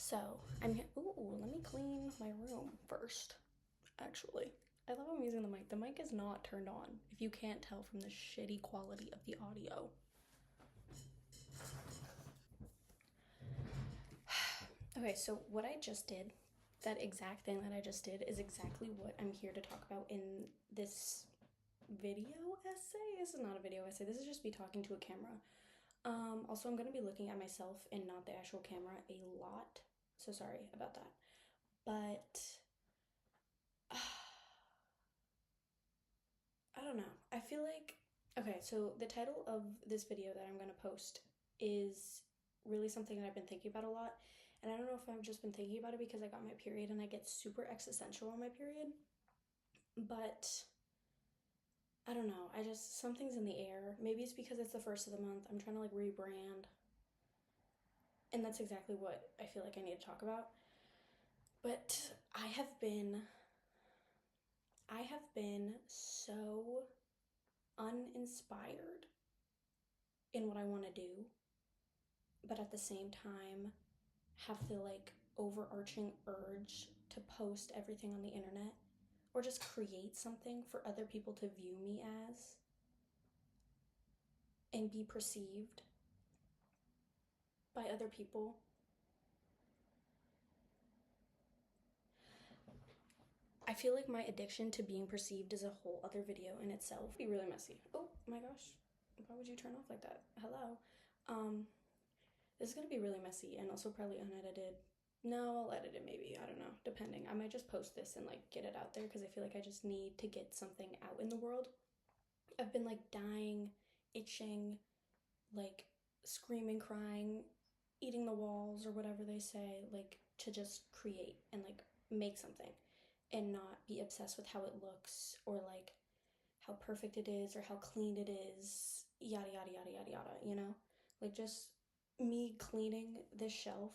So, ooh, let me clean my room first, actually. I love how I'm using the mic. The mic is not turned on, if you can't tell from the shitty quality of the audio. Okay, so what I just did, that exact thing that I just did, is exactly what I'm here to talk about in this video essay. This is not a video essay, this is just me talking to a camera. Also, I'm going to be looking at myself and not the actual camera a lot, so sorry about that. But I don't know. I feel like, okay, so the title of this video that I'm going to post is really something that I've been thinking about a lot. And I don't know if I've just been thinking about it because I got my period and I get super existential on my period. But I don't know. Something's in the air. Maybe it's because it's the first of the month. I'm trying to like rebrand. And that's exactly what I feel like I need to talk about. But I have been so uninspired in what I want to do, but at the same time have the like overarching urge to post everything on the internet or just create something for other people to view me as and be perceived by other people. I feel like my addiction to being perceived is a whole other video in itself. It'd be really messy. Oh my gosh, why would you turn off like that? Hello. This is gonna be really messy and also probably unedited. No, I'll edit it maybe, I don't know, depending. I might just post this and like get it out there because I feel like I just need to get something out in the world. I've been like dying, itching, like screaming, crying, eating the walls or whatever they say, like to just create and like make something and not be obsessed with how it looks or like how perfect it is or how clean it is, yada yada yada yada yada, you know? Like just me cleaning this shelf,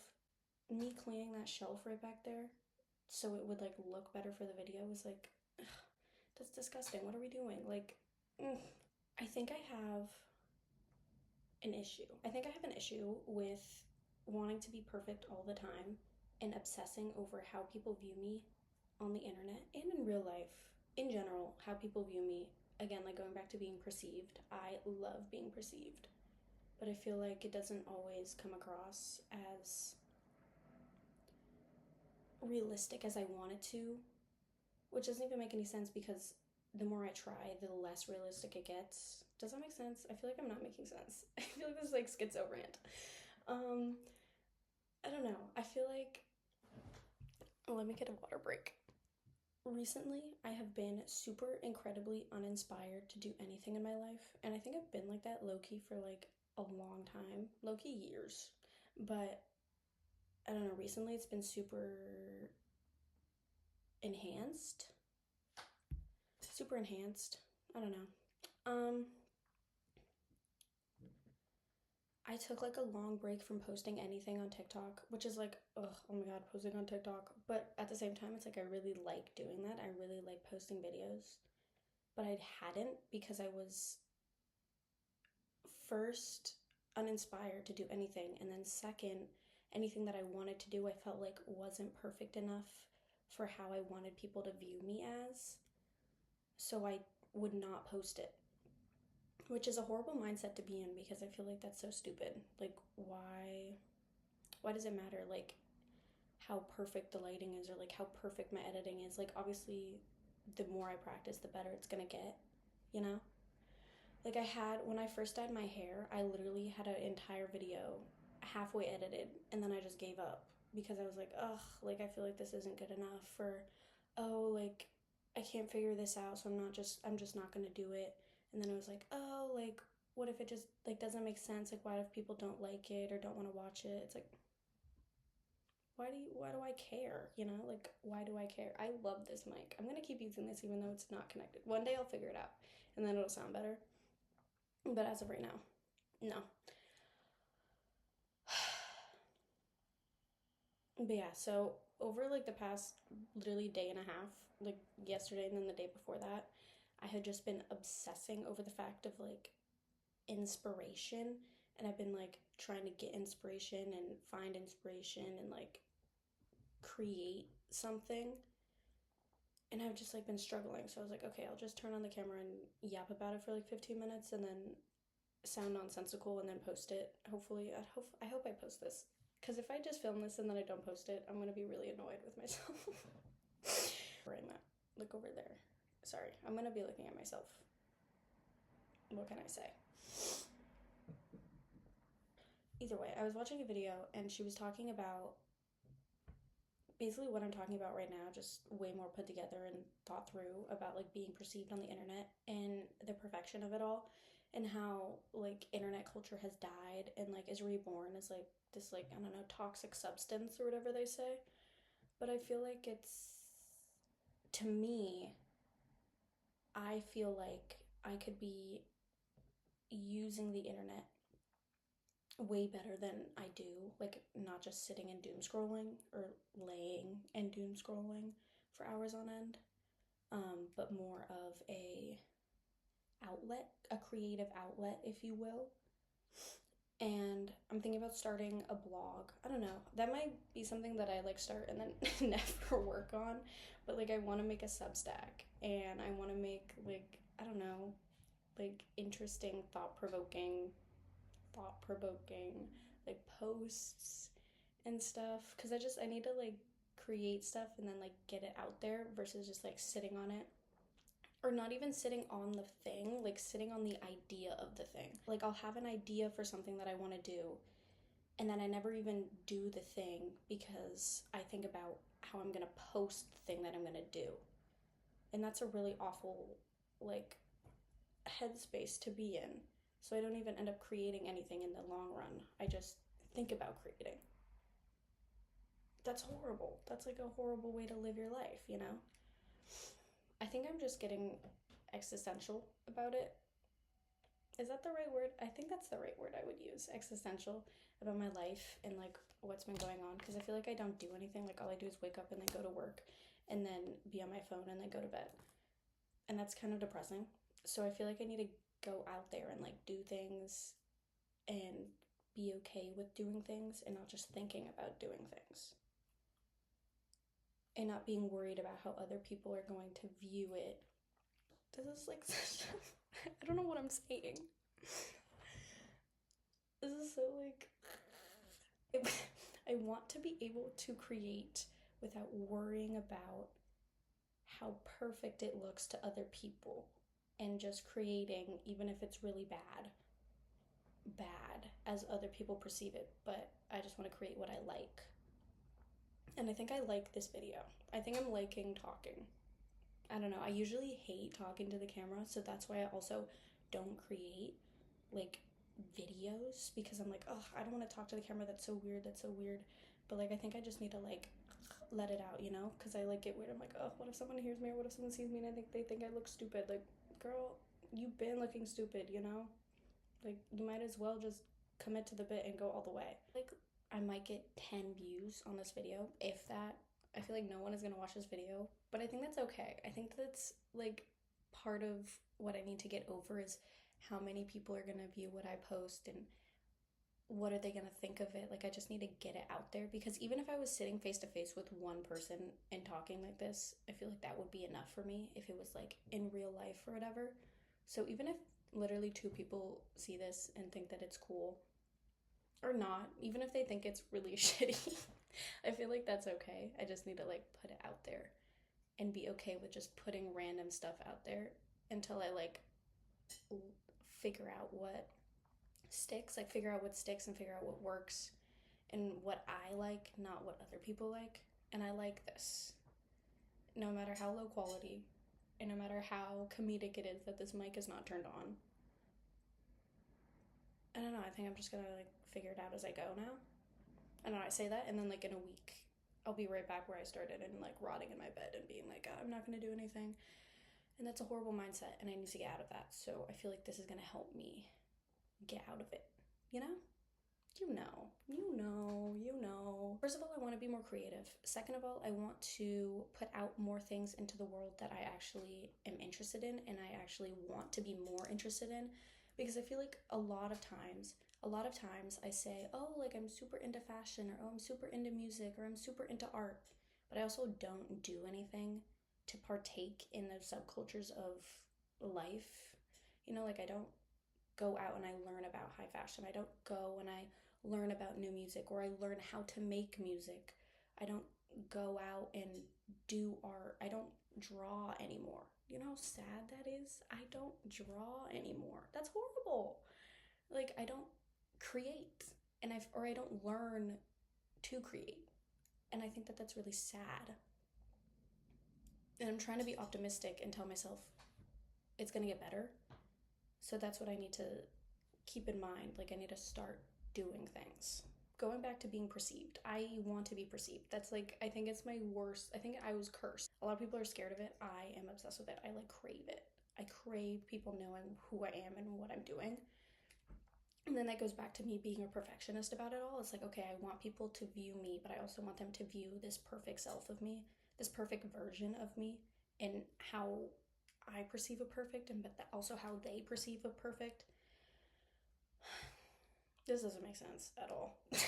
me cleaning that shelf right back there so it would like look better for the video was like, ugh, that's disgusting. What are we doing? Like, I think I have an issue. I think I have an issue with wanting to be perfect all the time and obsessing over how people view me on the internet and in real life in general, how people view me. Again, like going back to being perceived, I love being perceived, but I feel like it doesn't always come across as realistic as I want it to, which doesn't even make any sense because the more I try, the less realistic it gets. Does that make sense? I feel like I'm not making sense. I feel like this is like schizo rant. I don't know. I feel like, let me get a water break. Recently, I have been super incredibly uninspired to do anything in my life, and I think I've been like that low-key for like a long time, low-key years, but I don't know, recently it's been super enhanced. Super enhanced. I don't know. I took like a long break from posting anything on TikTok, which is like, ugh, oh my god, posting on TikTok. But at the same time, it's like I really like doing that. I really like posting videos. But I hadn't because I was first uninspired to do anything. And then second, anything that I wanted to do, I felt like wasn't perfect enough for how I wanted people to view me as. So I would not post it. Which is a horrible mindset to be in because I feel like that's so stupid. Like, why does it matter, like, how perfect the lighting is or, like, how perfect my editing is? Like, obviously, the more I practice, the better it's gonna get, you know? Like, when I first dyed my hair, I literally had an entire video halfway edited, and then I just gave up because I was like, ugh, like, I feel like this isn't good enough for, oh, like, I can't figure this out, so I'm just not gonna do it. And then I was like, oh, like, what if it just, like, doesn't make sense? Like, why if people don't like it or don't want to watch it? It's like, why do I care? You know, like, why do I care? I love this mic. I'm going to keep using this even though it's not connected. One day I'll figure it out and then it'll sound better. But as of right now, no. But yeah, so over like the past literally day and a half, like yesterday and then the day before that, I had just been obsessing over the fact of like inspiration, and I've been like trying to get inspiration and find inspiration and like create something, and I've just like been struggling. So I was like, okay, I'll just turn on the camera and yap about it for like 15 minutes and then sound nonsensical and then post it. Hopefully, I hope I post this. Because if I just film this and then I don't post it, I'm gonna be really annoyed with myself. Where I'm at. Look over there. Sorry, I'm gonna be looking at myself. What can I say? Either way, I was watching a video and she was talking about basically what I'm talking about right now, just way more put together and thought through about like being perceived on the internet and the perfection of it all, and how like internet culture has died and like is reborn as like this, like, I don't know, toxic substance or whatever they say. But I feel like it's, to me, I feel like I could be using the internet way better than I do, like not just sitting and doom scrolling or laying and doom scrolling for hours on end, but more of a outlet, a creative outlet, if you will. And I'm thinking about starting a blog. I don't know. That might be something that I like start and then never work on. But like I want to make a Substack and I want to make like, I don't know, like interesting, thought provoking like posts and stuff, cuz I need to like create stuff and then like get it out there versus just like sitting on it, or not even sitting on the thing, like sitting on the idea of the thing. Like I'll have an idea for something that I want to do, and then I never even do the thing because I think about how I'm going to post the thing that I'm going to do. And that's a really awful like headspace to be in. So I don't even end up creating anything in the long run. I just think about creating. That's horrible. That's like a horrible way to live your life, you know? I think I'm just getting existential about it. Is that the right word? I think that's the right word I would use. Existential about my life and like what's been going on, because I feel like I don't do anything. Like all I do is wake up and then go to work and then be on my phone and then go to bed. And that's kind of depressing. So I feel like I need to go out there and like do things and be okay with doing things and not just thinking about doing things. And not being worried about how other people are going to view it. This is like such a, I don't know what I'm saying. This is so like, I want to be able to create without worrying about how perfect it looks to other people, and just creating even if it's really bad as other people perceive it, but I just want to create what I like. And I think I like this video. I think I'm liking talking. I don't know, I usually hate talking to the camera, so that's why I also don't create like videos, because I'm like, oh, I don't want to talk to the camera, that's so weird. But like I think I just need to like let it out, you know, because I like get weird. I'm like, oh, what if someone hears me, or what if someone sees me and they think I look stupid? Like, girl, you've been looking stupid, you know? Like, you might as well just commit to the bit and go all the way. Like, I might get 10 views on this video, if that. I feel like no one is gonna watch this video, but I think that's okay. I think that's like part of what I need to get over, is how many people are gonna view what I post and what are they gonna think of it. Like I just need to get it out there, because even if I was sitting face to face with one person and talking like this, I feel like that would be enough for me if it was like in real life or whatever. So even if literally 2 people see this and think that it's cool, or not, even if they think it's really shitty, I feel like that's okay. I just need to like put it out there and be okay with just putting random stuff out there until I like figure out what sticks, like figure out what sticks and figure out what works and what I like, not what other people like. And I like this, no matter how low quality and no matter how comedic it is that this mic is not turned on. I don't know, I think I'm just gonna like figure it out as I go now. I don't know, I say that and then like in a week I'll be right back where I started and like rotting in my bed and being like, I'm not gonna do anything. And that's a horrible mindset and I need to get out of that. So I feel like this is gonna help me get out of it, you know? You know. First of all, I want to be more creative. Second of all, I want to put out more things into the world that I actually am interested in and I actually want to be more interested in, Because I feel like a lot of times I say, oh, like I'm super into fashion, or oh, I'm super into music, or I'm super into art, but I also don't do anything to partake in those subcultures of life. You know, like I don't go out and I learn about high fashion. I don't go and I learn about new music, or I learn how to make music. I don't go out and do art. I don't draw anymore. You know how sad that is? I don't draw anymore. That's horrible. Like I don't create, and I don't learn to create. And I think that that's really sad. And I'm trying to be optimistic and tell myself it's going to get better. So that's what I need to keep in mind. Like I need to start doing things. Going back to being perceived, I want to be perceived. That's like, I think it's my worst. I think I was cursed. A lot of people are scared of it. I am obsessed with it. I like crave it. I crave people knowing who I am and what I'm doing. And then that goes back to me being a perfectionist about it all. It's like, okay, I want people to view me, but I also want them to view this perfect self of me, this perfect version of me, and how I perceive a perfect, and but also how they perceive a perfect. This doesn't make sense at all. I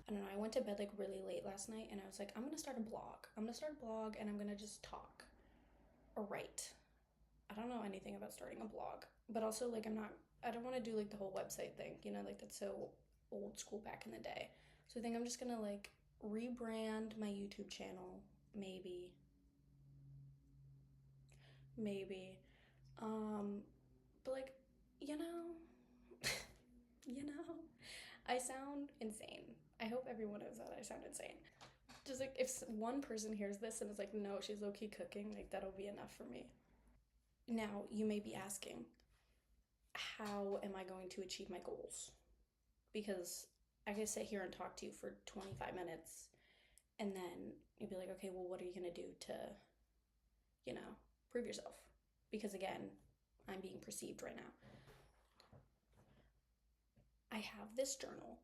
don't know. I went to bed like really late last night and I was like, I'm gonna start a blog. I'm gonna start a blog and I'm gonna just talk or write. I don't know anything about starting a blog, but also like I don't want to do like the whole website thing, you know, like that's so old school back in the day. So I think I'm just gonna like rebrand my YouTube channel, maybe. Maybe. But like, you know, you know, I sound insane. I hope everyone knows that I sound insane. Just like if one person hears this and is like, no, she's low key cooking, like that'll be enough for me. Now, you may be asking, how am I going to achieve my goals? Because I can sit here and talk to you for 25 minutes and then you'd be like, okay, well, what are you going to do to, you know, prove yourself? Because again, I'm being perceived right now. I have this journal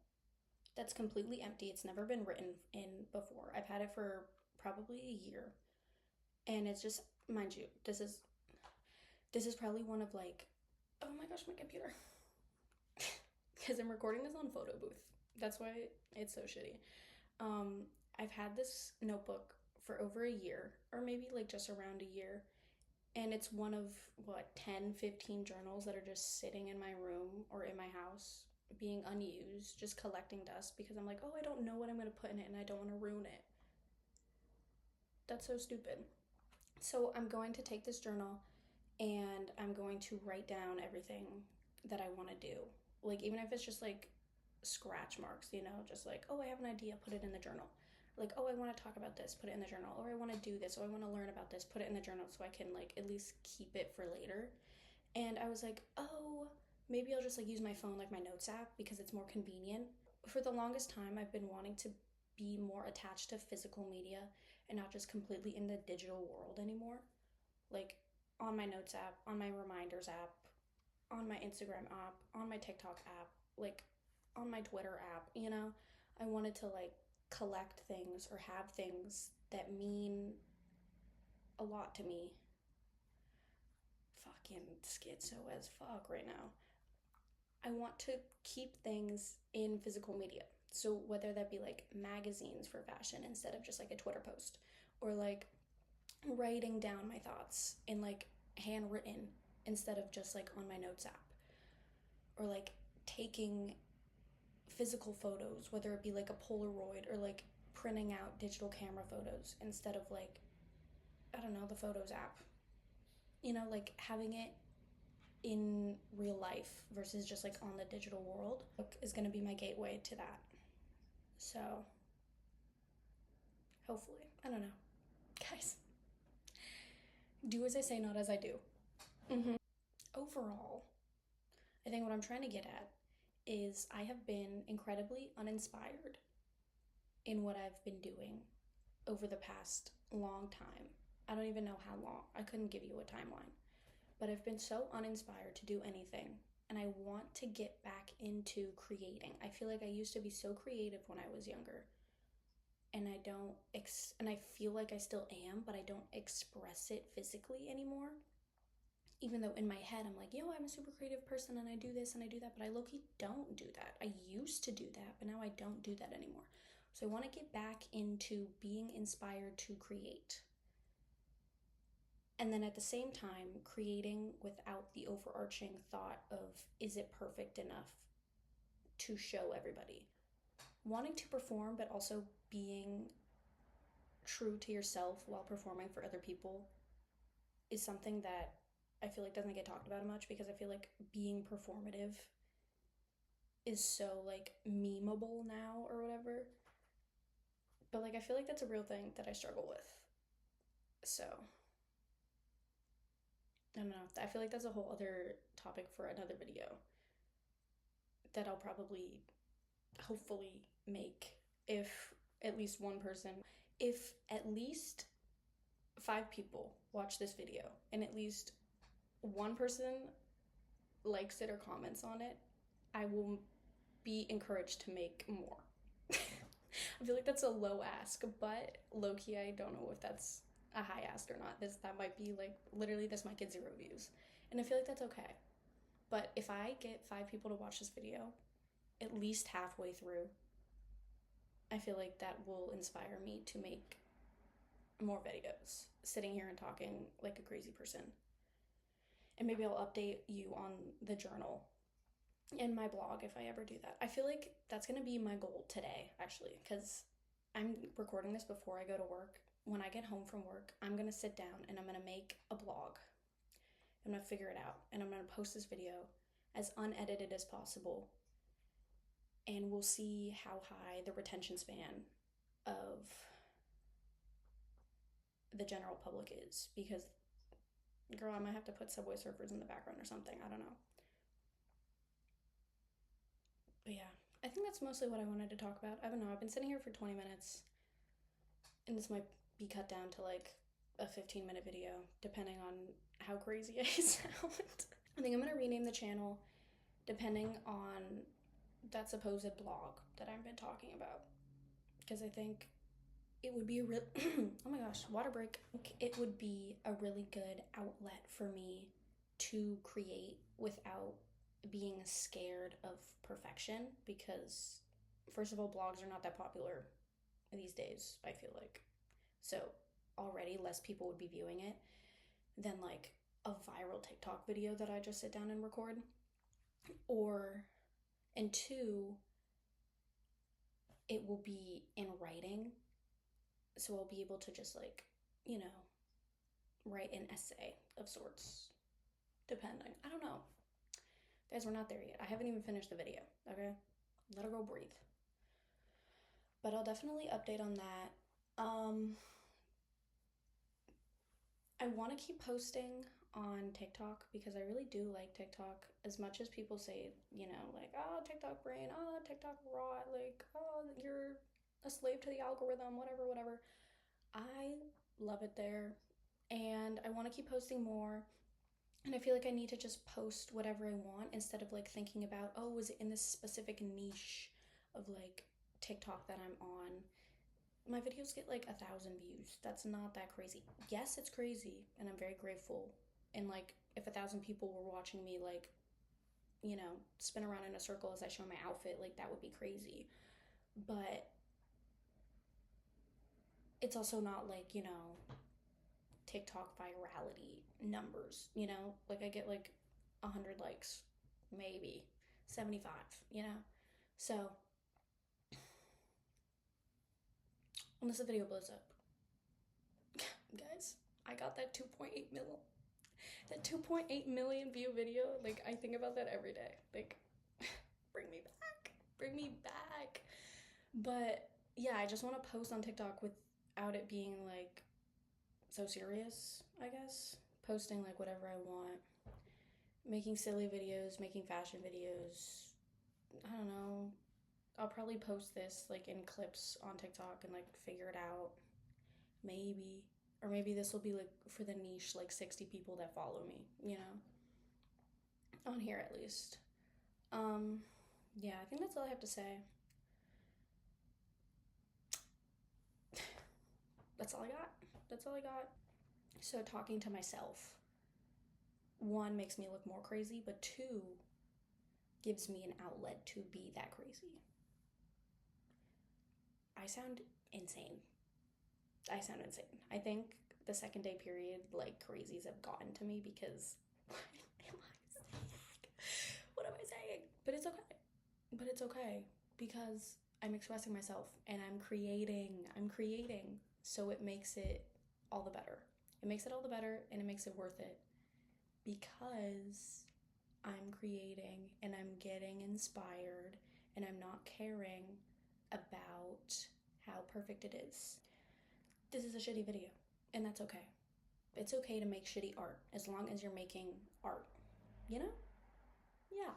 that's completely empty. It's never been written in before. I've had it for probably a year. And it's just, mind you, this is probably one of like, oh my gosh, my computer. Because I'm recording this on photo booth. That's why it's so shitty. Um, I've had this notebook for over a year, or maybe like just around a year. And it's one of what, 10, 15 journals that are just sitting in my room or in my house being unused, just collecting dust because I'm like, oh, I don't know what I'm going to put in it and I don't want to ruin it. That's so stupid. So I'm going to take this journal and I'm going to write down everything that I want to do. Like, even if it's just like scratch marks, you know, just like, oh, I have an idea, put it in the journal. Like, oh, I want to talk about this, put it in the journal. Or I want to do this, or I want to learn about this, put it in the journal so I can like at least keep it for later. And I was like, oh, maybe I'll just like use my phone like my notes app because it's more convenient. For the longest time, I've been wanting to be more attached to physical media and not just completely in the digital world anymore. Like on my notes app, on my reminders app, on my Instagram app, on my TikTok app, like on my Twitter app, you know? I wanted to like collect things or have things that mean a lot to me. Fucking schizo as fuck right now. I want to keep things in physical media. So whether that be like magazines for fashion instead of just like a Twitter post, or like writing down my thoughts in like handwritten instead of just like on my notes app, or like taking physical photos, whether it be like a Polaroid or like printing out digital camera photos instead of like, I don't know, the Photos app. You know, like having it in real life versus just like on the digital world is going to be my gateway to that. So, hopefully, I don't know. Guys, do as I say, not as I do. Mm-hmm. Overall, I think what I'm trying to get at is I have been incredibly uninspired in what I've been doing over the past long time. I don't even know how long. I couldn't give you a timeline. But I've been so uninspired to do anything. And I want to get back into creating. I feel like I used to be so creative when I was younger. And I don't, and I feel like I still am, but I don't express it physically anymore. even though in my head I'm like, yo, I'm a super creative person and I do this and I do that, but I low-key don't do that. I used to do that, but now I don't do that anymore. So I want to get back into being inspired to create. And then at the same time, creating without the overarching thought of, is it perfect enough to show everybody? Wanting to perform, but also being true to yourself while performing for other people is something that I feel like doesn't get talked about much, because I feel like being performative is so like memeable now or whatever. But like I feel like that's a real thing that I struggle with. So I don't know. I feel like that's a whole other topic for another video that I'll probably hopefully make if at least one person, if at least 5 people watch this video and at least one person likes it or comments on it, I will be encouraged to make more. I feel like that's a low ask, but low-key I don't know if that's a high ask or not. That might be like, literally this might get 0 views. And I feel like that's okay. But if I get 5 people to watch this video, at least halfway through, I feel like that will inspire me to make more videos, sitting here and talking like a crazy person. And maybe I'll update you on the journal and my blog if I ever do that. I feel like that's gonna be my goal today, actually, because I'm recording this before I go to work. When I get home from work, I'm gonna sit down and I'm gonna make a blog. I'm gonna figure it out and I'm gonna post this video as unedited as possible. And we'll see how high the retention span of the general public is, because girl, I might have to put Subway Surfers in the background or something. I don't know. But yeah, I think that's mostly what I wanted to talk about. I don't know. I've been sitting here for 20 minutes, and this might be cut down to like a 15-minute video, depending on how crazy I sound. I think I'm going to rename the channel depending on that supposed blog that I've been talking about, because I think it would be a real oh my gosh, water break. It would be a really good outlet for me to create without being scared of perfection, because first of all, blogs are not that popular these days, I feel like. So already less people would be viewing it than like a viral TikTok video that I just sit down and record. And 2, it will be in writing. So I'll be able to just like, write an essay of sorts, depending. I don't know. Guys, we're not there yet. I haven't even finished the video, okay? Let her go breathe. But I'll definitely update on that. I want to keep posting on TikTok because I really do like TikTok. As much as people say, like, oh, TikTok brain, oh, TikTok rot, like, oh, you're a slave to the algorithm, whatever. I love it there, and I want to keep posting more. And I feel like I need to just post whatever I want instead of like thinking about, oh, was it in this specific niche of like TikTok that I'm on? My videos get like 1,000 views. That's not that crazy. Yes, it's crazy, and I'm very grateful. And like, if 1,000 people were watching me, like, spin around in a circle as I show my outfit, like that would be crazy. But it's also not like, TikTok virality numbers, like I get like 100 likes, maybe 75, so unless the video blows up. Guys, I got that 2.8 million view video. Like, I think about that every day. Like, bring me back. But yeah, I just want to post on TikTok without it being like so serious, I guess. Posting like whatever I want, making silly videos, making fashion videos. I don't know. I'll probably post this like in clips on TikTok and like figure it out. Maybe. Or maybe this will be like for the niche, like 60 people that follow me, on here at least. Yeah, I think that's all I have to say. That's all I got. So talking to myself. one, makes me look more crazy, but two, gives me an outlet to be that crazy. I sound insane. I think the second day period, like, crazies have gotten to me because what am I saying? What am I saying? But it's okay. Because I'm expressing myself and I'm creating. So it makes it all the better. And it makes it worth it because I'm creating and I'm getting inspired and I'm not caring about how perfect it is. This is a shitty video, and that's okay. It's okay to make shitty art as long as you're making art, you know? Yeah.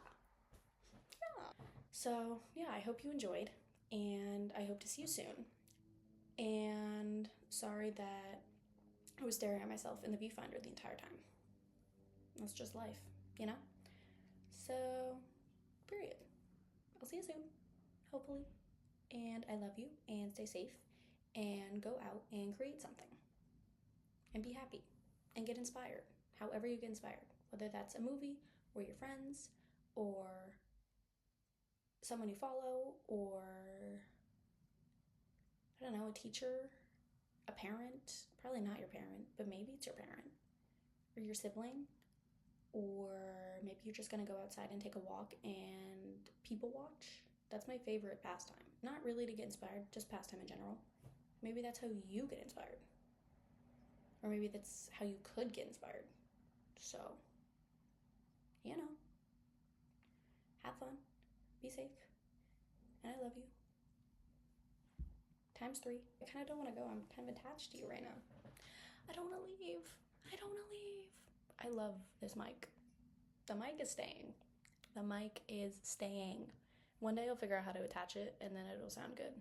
So, yeah, I hope you enjoyed, and I hope to see you soon. And sorry that I was staring at myself in the viewfinder the entire time. That's just life, you know? So, period. I'll see you soon, hopefully. And I love you, and stay safe, and go out and create something. And be happy, and get inspired, however you get inspired. Whether that's a movie, or your friends, or someone you follow, or, I don't know, a teacher, a parent. Probably not your parent, but maybe it's your parent, or your sibling, or maybe you're just gonna go outside and take a walk and people watch. That's my favorite pastime. Not really to get inspired, just pastime in general. Maybe that's how you get inspired. Or maybe that's how you could get inspired. So, you know, have fun, be safe, and I love you. ×3. I kind of don't want to go. I'm kind of attached to you right now. I don't want to leave. I love this mic. The mic is staying. One day I'll figure out how to attach it, and then it'll sound good.